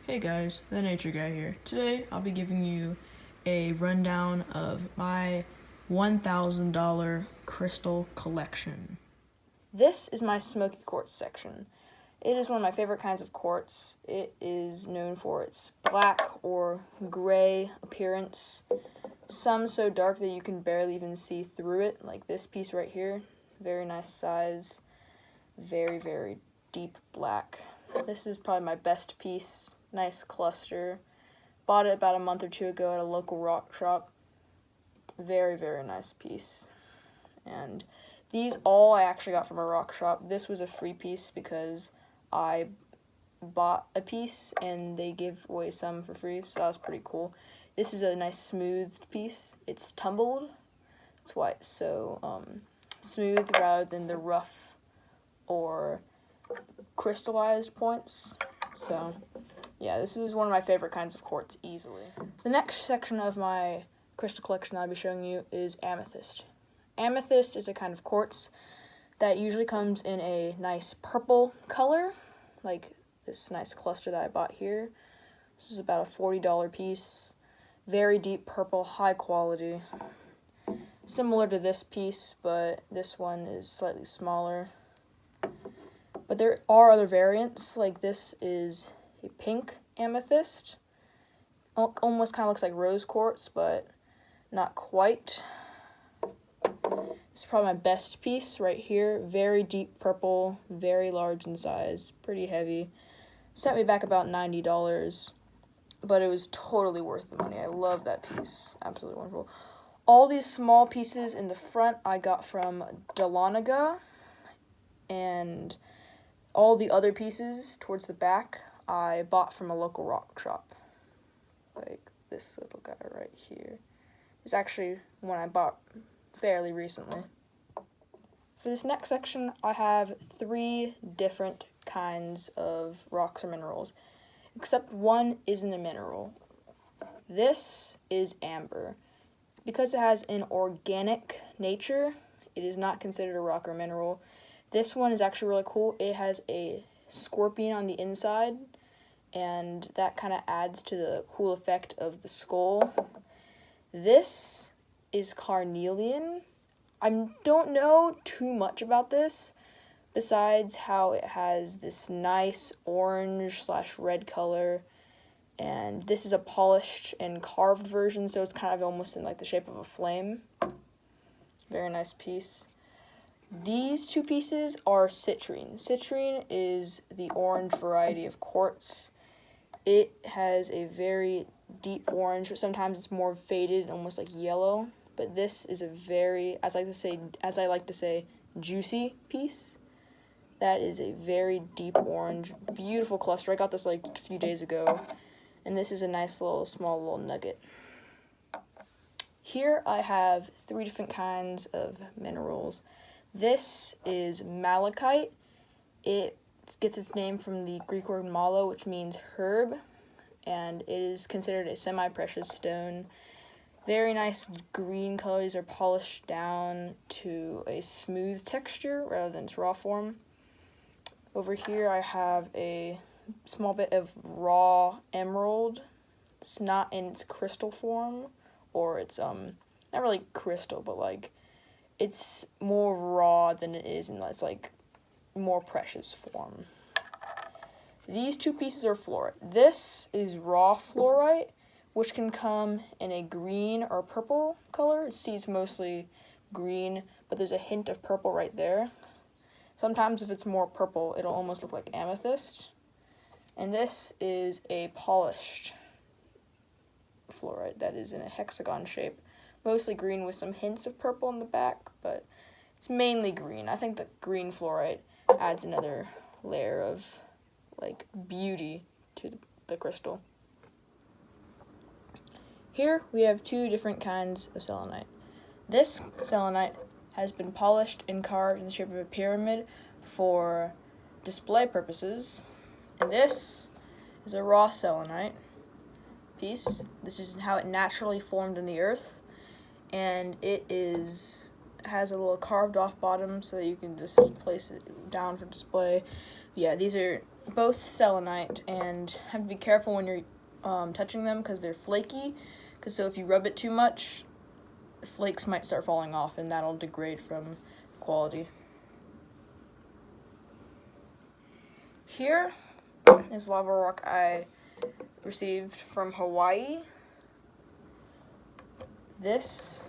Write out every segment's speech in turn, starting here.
Hey guys, the Nature Guy here. Today I'll be giving you a rundown of my $1,000 crystal collection. This is my smoky quartz section. It is one of my favorite kinds of quartz. It is known for its black or gray appearance, some so dark that you can barely even see through it, like this piece right here. Very nice size, very, very deep black. This is probably my best piece. Nice cluster. Bought it about a month or two ago at a local rock shop. Very, very nice piece. And these all I actually got from a rock shop. This was a free piece because I bought a piece and they give away some for free, so that was pretty cool. This is a nice smoothed piece. It's tumbled. That's why it's so smooth rather than the rough or crystallized points. So yeah, this is one of my favorite kinds of quartz, easily. The next section of my crystal collection I'll be showing you is amethyst. Amethyst is a kind of quartz that usually comes in a nice purple color, like this nice cluster that I bought here. This is about a $40 piece. Very deep purple, high quality. Similar to this piece, but this one is slightly smaller. But there are other variants, like this is a pink amethyst. Almost kind of looks like rose quartz, but not quite. This is probably my best piece right here. Very deep purple, very large in size, pretty heavy. Set me back about $90, but it was totally worth the money. I love that piece. Absolutely wonderful. All these small pieces in the front I got from Dahlonega, and all the other pieces towards the back I bought from a local rock shop. Like this little guy right here. It's actually one I bought fairly recently. For this next section, I have 3 different kinds of rocks or minerals, except one isn't a mineral. This is amber. Because it has an organic nature, it is not considered a rock or mineral. This one is actually really cool. It has a scorpion on the inside, and that kind of adds to the cool effect of the skull. This is carnelian. I don't know too much about this, besides how it has this nice orange/red color, and this is a polished and carved version, so it's kind of almost in like the shape of a flame. Very nice piece. These 2 pieces are citrine. Citrine is the orange variety of quartz. It has a very deep orange, but sometimes it's more faded and almost like yellow. But this is a very, as I like to say, juicy piece. That is a very deep orange, beautiful cluster. I got this like a few days ago, and this is a nice small little nugget. Here I have 3 different kinds of minerals. This is malachite. It gets its name from the Greek word malo, which means herb, and it is considered a semi-precious stone. Very nice green colors are polished down to a smooth texture rather than its raw form. Over here I have a small bit of raw emerald. It's not in its crystal form, or it's not really crystal, but like it's more raw than it is in its like more precious form. These 2 pieces are fluorite. This is raw fluorite, which can come in a green or purple color. See, it's mostly green, but there's a hint of purple right there. Sometimes if it's more purple, it'll almost look like amethyst. And this is a polished fluorite that is in a hexagon shape. Mostly green with some hints of purple in the back, but it's mainly green. I think the green fluorite adds another layer of like beauty to the crystal. Here we have 2 different kinds of selenite. This selenite has been polished and carved in the shape of a pyramid for display purposes. And this is a raw selenite piece. This is how it naturally formed in the earth. And it has a little carved off bottom so that you can just place it down for display. Yeah, these are both selenite, and have to be careful when you're touching them because they're flaky. So if you rub it too much, flakes might start falling off, and that'll degrade from quality. Here is lava rock I received from Hawaii. This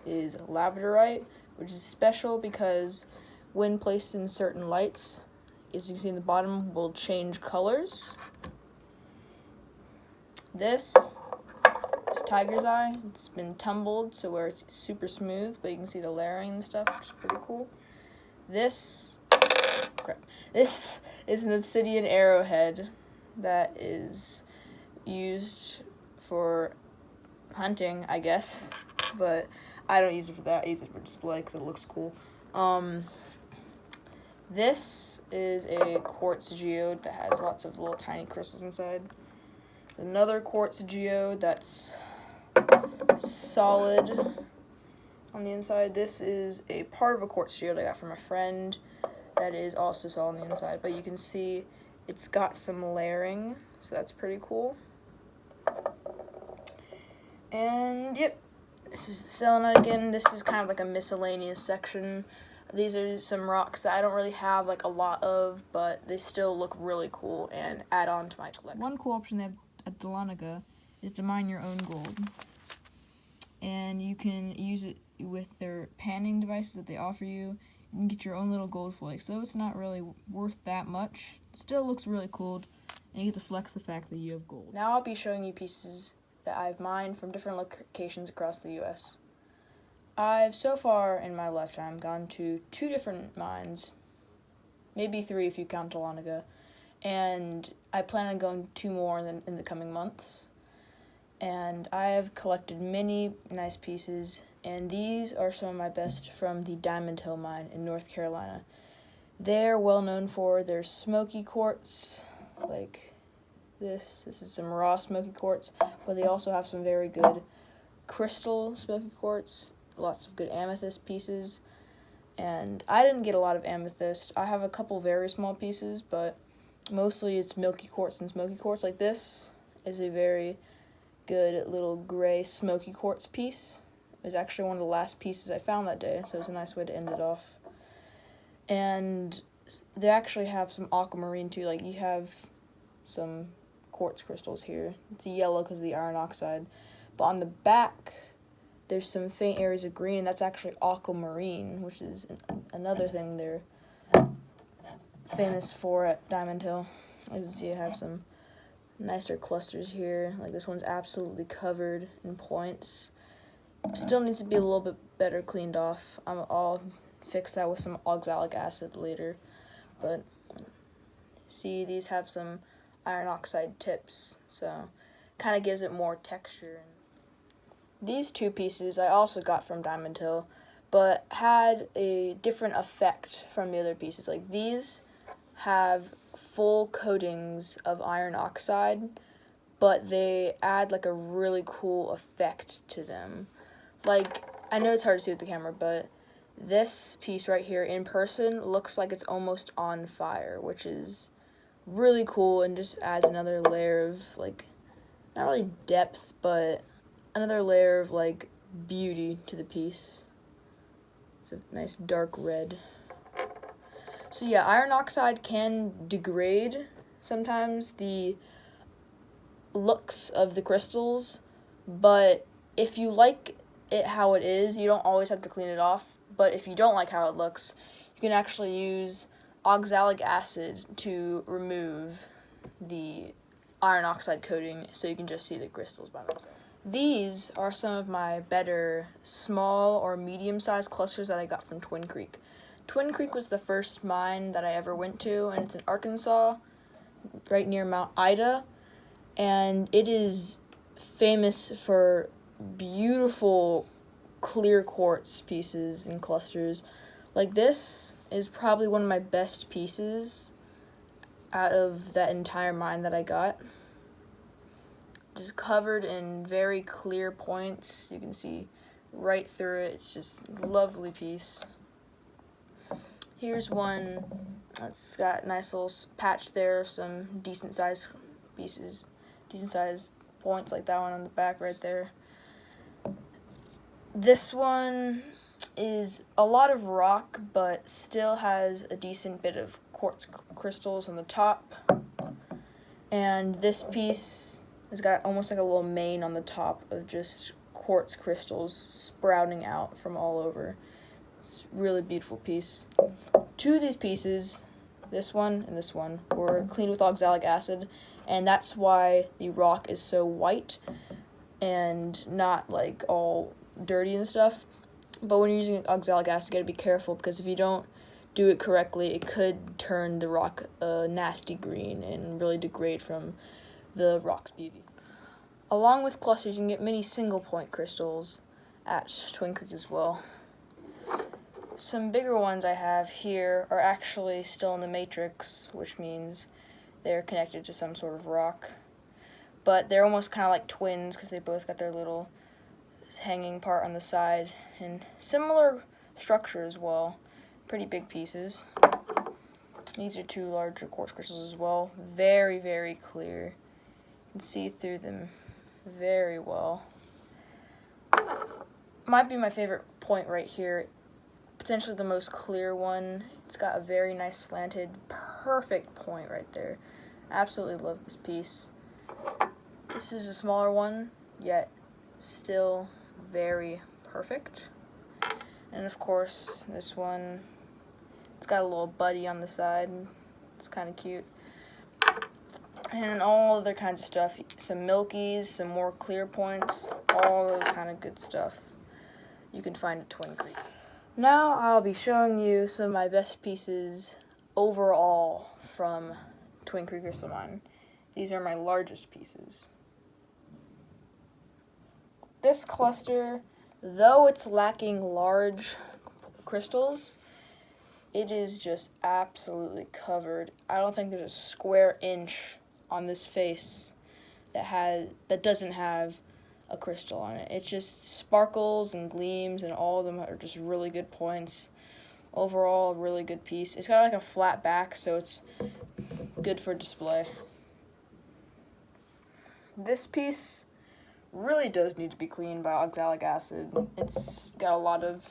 is labradorite, which is special because when placed in certain lights, as you can see in the bottom, will change colors. This is tiger's eye. It's been tumbled so where it's super smooth, but you can see the layering and stuff, which is pretty cool. This is an obsidian arrowhead that is used for hunting, I guess, but I don't use it for that. I use it for display because it looks cool. This is a quartz geode that has lots of little tiny crystals inside. It's another quartz geode that's solid on the inside. This is a part of a quartz geode I got from a friend that is also solid on the inside, but you can see it's got some layering, so that's pretty cool. And yep, this is the selenite again. This is kind of like a miscellaneous section. These are some rocks that I don't really have like a lot of, but they still look really cool and add on to my collection. One cool option they have at Dahlonega is to mine your own gold. And you can use it with their panning devices that they offer you. You can get your own little gold flakes. Though it's not really worth that much, it still looks really cool, and you get to flex the fact that you have gold. Now I'll be showing you pieces that I've mined from different locations across the U.S. I've so far in my lifetime gone to 2 different mines, maybe 3 if you count Dahlonega, and I plan on going 2 more in the coming months. And I have collected many nice pieces, and these are some of my best from the Diamond Hill mine in North Carolina. They're well known for their smoky quartz, like this. This is some raw smoky quartz, but they also have some very good crystal smoky quartz, lots of good amethyst pieces. And I didn't get a lot of amethyst. I have a couple very small pieces, but mostly it's milky quartz and smoky quartz. Like this is a very good little gray smoky quartz piece. It was actually one of the last pieces I found that day, so it's a nice way to end it off. And they actually have some aquamarine too. Like you have some quartz crystals here. It's yellow because of the iron oxide, but on the back there's some faint areas of green, and that's actually aquamarine, which is another thing they're famous for at Diamond Hill. As you can see, I have some nicer clusters here. Like this one's absolutely covered in points. Still needs to be a little bit better cleaned off. I'll fix that with some oxalic acid later. But see, these have some iron oxide tips, so kind of gives it more texture. These 2 pieces I also got from Diamond Hill, but had a different effect from the other pieces. Like these have full coatings of iron oxide, but they add like a really cool effect to them. Like, I know it's hard to see with the camera, but this piece right here in person looks like it's almost on fire, which is really cool and just adds another layer of, like, not really depth, but another layer of, like, beauty to the piece. It's a nice dark red. So yeah, iron oxide can degrade sometimes the looks of the crystals, but if you like it how it is, you don't always have to clean it off. But if you don't like how it looks, you can actually use oxalic acid to remove the iron oxide coating so you can just see the crystals by themselves. These are some of my better small or medium-sized clusters that I got from Twin Creek. Twin Creek was the first mine that I ever went to, and it's in Arkansas, right near Mount Ida, and it is famous for beautiful clear quartz pieces and clusters. Like this is probably one of my best pieces out of that entire mine that I got. Just covered in very clear points. You can see right through it. It's just a lovely piece. Here's one It's got a nice little patch there, some decent sized pieces, decent sized points like that one on the back right there. This one is a lot of rock, but still has a decent bit of quartz crystals on the top. And this piece has got almost like a little mane on the top of just quartz crystals sprouting out from all over. It's a really beautiful piece. Two of these pieces, this one and this one, were cleaned with oxalic acid, and that's why the rock is so white and not like all dirty and stuff. But when you're using oxalic acid, you gotta be careful, because if you don't do it correctly, it could turn the rock a nasty green and really degrade from the rock's beauty. Along with clusters, you can get many single point crystals at Twin Creek as well. Some bigger ones I have here are actually still in the matrix, which means they're connected to some sort of rock. But they're almost kind of like twins, because they both got their little hanging part on the side, and similar structure as well. Pretty big pieces. These are two larger quartz crystals as well. Very, very clear. You can see through them very well. Might be my favorite point right here. Potentially the most clear one. It's got a very nice slanted, perfect point right there. Absolutely love this piece. This is a smaller one, yet still very perfect. And of course, this one, it's got a little buddy on the side. It's kind of cute. And all other kinds of stuff. Some milkies, some more clear points, all those kind of good stuff you can find at Twin Creek. Now I'll be showing you some of my best pieces overall from Twin Creek Crystal Mine. These are my largest pieces. This cluster, though it's lacking large crystals, it is just absolutely covered. I don't think there's a square inch on this face that doesn't have a crystal on it. It just sparkles and gleams, and all of them are just really good points. Overall, a really good piece. It's got like a flat back, so it's good for display. This piece really does need to be cleaned by oxalic acid. It's got a lot of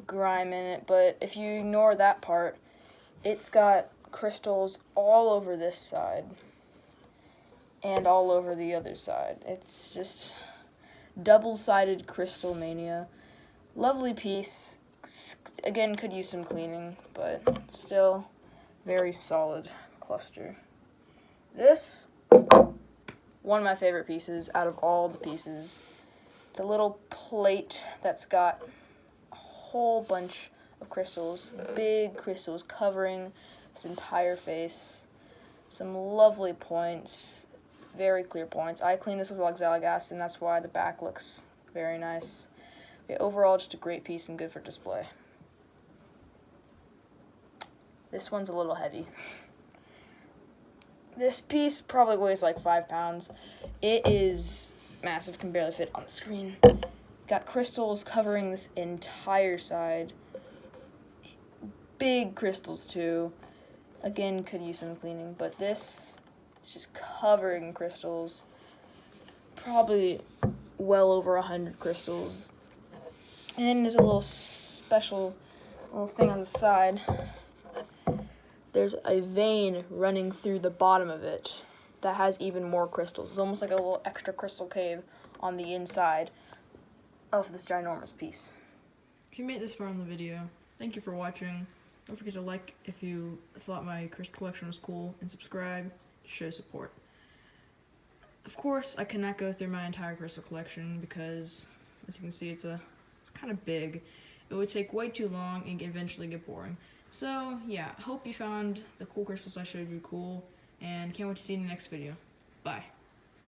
grime in it, but if you ignore that part, it's got crystals all over this side and all over the other side. It's just double-sided crystal mania. Lovely piece. Again, could use some cleaning, but still very solid cluster. This, one of my favorite pieces out of all the pieces. It's a little plate that's got a whole bunch of crystals, big crystals covering this entire face. Some lovely points, very clear points. I cleaned this with oxalic acid, and that's why the back looks very nice. But overall, just a great piece and good for display. This one's a little heavy. This piece probably weighs like 5 pounds. It is massive, can barely fit on the screen. Got crystals covering this entire side. Big crystals too. Again, could use some cleaning, but this is just covered in crystals. Probably well over 100 crystals. And then there's a little special little thing on the side. There's a vein running through the bottom of it that has even more crystals. It's almost like a little extra crystal cave on the inside of this ginormous piece. If you made this far in the video, thank you for watching. Don't forget to like if you thought my crystal collection was cool, and subscribe to show support. Of course, I cannot go through my entire crystal collection because, as you can see, it's kind of big. It would take way too long and eventually get boring. So, yeah, hope you found the cool crystals I showed you cool, and can't wait to see you in the next video. Bye.